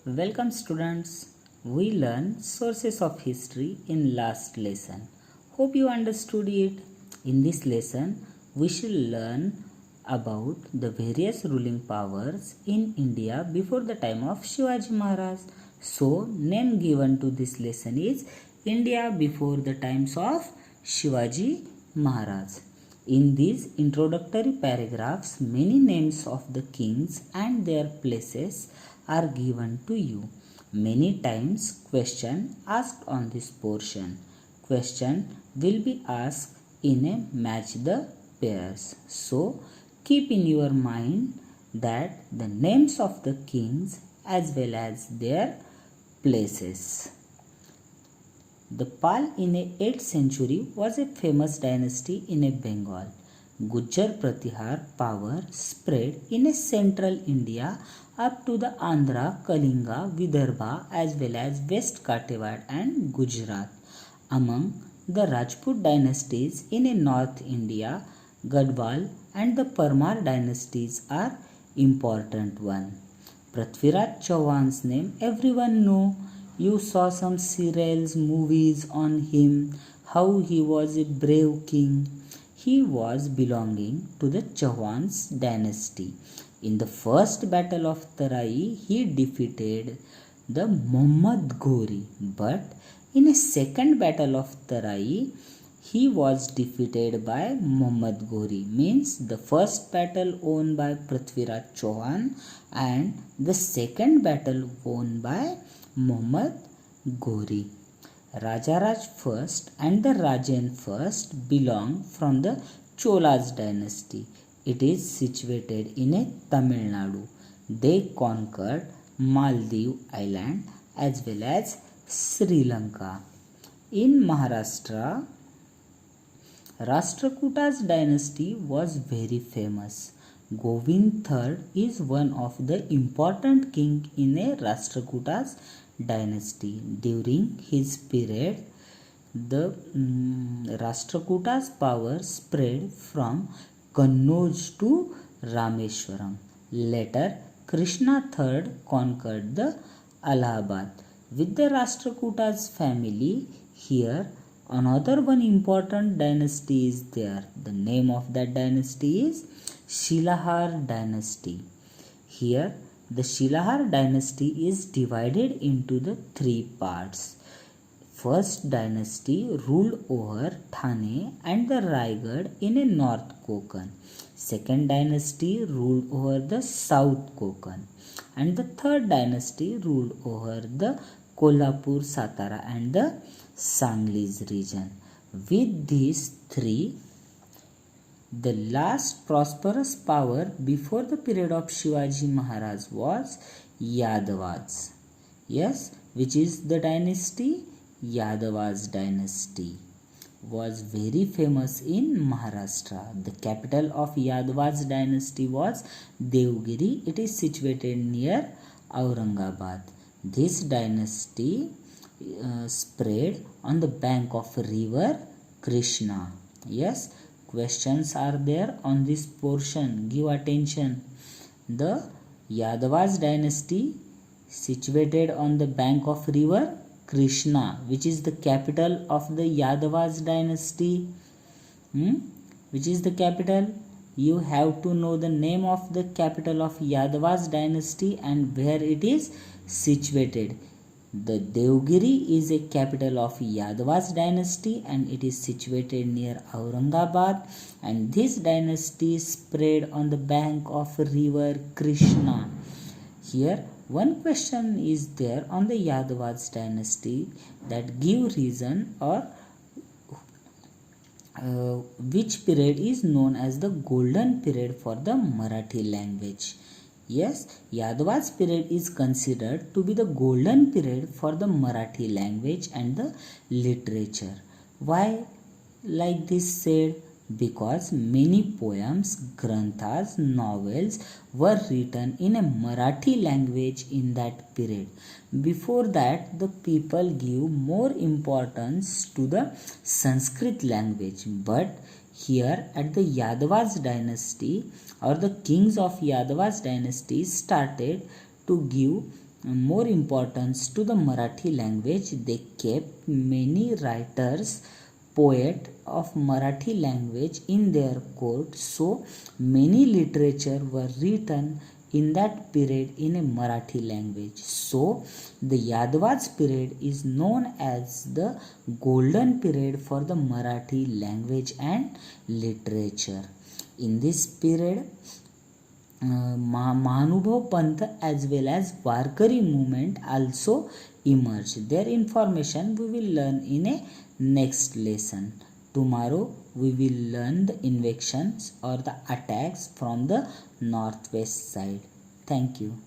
Welcome students. We learned sources of history in last lesson. Hope you understood it. In this lesson, we shall learn about the various ruling powers in India before the time of Shivaji Maharaj. So, name given to this lesson is India before the times of Shivaji Maharaj. In these introductory paragraphs, many names of the kings and their places are given to you. Many times question asked on this portion. Question will be asked in a match the pairs. So keep in your mind that the names of the kings as well as their places. The Pal in the 8th century was a famous dynasty in Bengal. Gujjar Pratihar power spread in central India up to the Andhra, Kalinga, Vidarbha as well as West Kathiawar and Gujarat. Among the Rajput dynasties in North India, Gadwal and the Parmar dynasties are important one. Prithviraj Chauhan's name everyone know. You saw some serials, movies on him, how he was a brave king. He was belonging to the Chauhan's dynasty. In the first battle of Tarai, he defeated the Muhammad Ghori. But in a second battle of Tarai, he was defeated by Muhammad Ghori. Means the first battle won by Prithviraj Chauhan and the second battle won by Muhammad Ghori. Rajaraj first and the Rajen first belong from the Cholas dynasty. It is situated in a Tamil Nadu. They conquered Maldives island as well as Sri Lanka. In Maharashtra, Rashtrakuta's dynasty was very famous. Govind III is one of the important king in a Rashtrakutas dynasty. During his period, the Rashtrakutas power spread from Kannauj to Rameswaram. Later, Krishna III conquered the Allahabad. With the Rashtrakutas family, here another one important dynasty is there. The name of that dynasty is Shilahar dynasty. Here the Shilahar dynasty is divided into the three parts. First dynasty ruled over Thane and the Raigad in a North Konkan. Second dynasty ruled over the South Konkan. And the third dynasty ruled over the Kolhapur, Satara and the Sanglis region. With these three, the last prosperous power before the period of Shivaji Maharaj was Yadavas. Yes, which is the dynasty? Yadavas dynasty was very famous in Maharashtra. The capital of Yadavas dynasty was Devgiri. It is situated near Aurangabad. This dynasty spread on the bank of river Krishna. Yes, questions are there on this portion. Give attention. The Yadavas dynasty situated on the bank of river Krishna, which is the capital of the Yadavas dynasty. Which is the capital? You have to know the name of the capital of Yadavas dynasty and where it is situated. The Devgiri is a capital of Yadavas dynasty and it is situated near Aurangabad, and this dynasty spread on the bank of river Krishna. Here one question is there on the Yadavas dynasty that give reason or which period is known as the golden period for the Marathi language. Yes, Yadavas period is considered to be the golden period for the Marathi language and the literature. Why like this said? Because many poems, granthas, novels were written in a Marathi language in that period. Before that, the people give more importance to the Sanskrit language, but here at the Yadavas dynasty or the kings of Yadavas dynasty started to give more importance to the Marathi language. They kept many writers, poet of Marathi language in their court. So many literature were written in that period in a Marathi language. So the Yadavas period is known as the golden period for the Marathi language and literature. In this period, Mahanubhav Panth as well as Varkari movement also emerged. Their information we will learn in a next lesson. Tomorrow we will learn the invasions or the attacks from the northwest side. Thank you.